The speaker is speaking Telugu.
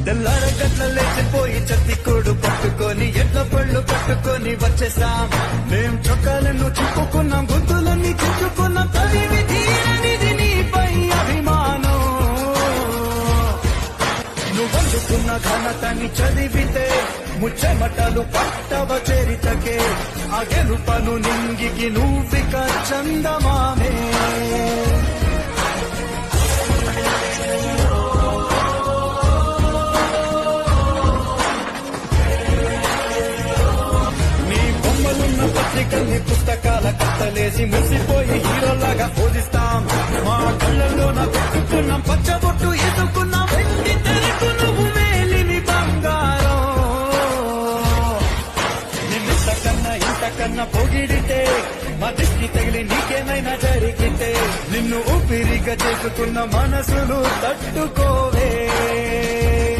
తెల్లారగట్ల లేచిపోయి చత్తికోడు పట్టుకొని ఎడ్ల పళ్ళు కట్టుకొని వచ్చేసాం. మేం చొక్కాలను చుట్టుకున్నాం, గుంతులన్నీ చుట్టుకున్నాం. తరివి తీరనిది నీపై అభిమానం. నువ్వందుకున్న ఘనతని చదివితే ముచ్చెమటలు పట్టవ చరితకే. ఆ గెలుపను నింగికి నువ్విక చందమామే. పత్రికల్ని పుస్తకాల కట్టలేసి ముసిపోయి హీరోలాగా బోధిస్తాం. మా కళ్ళల్లోన పెట్టుకున్నాం పచ్చబొట్టు ఎదుకున్నాం. వెండి తెరకు నువ్వు మేలిని బంగారం. నిన్నింతకన్నా ఇంతకన్నా పొగిడితే మా దిష్టి తగిలి నీకేమైనా జరిగితే నిన్ను ఊపిరిగా చేసుకున్న మనసులు తట్టుకోవే.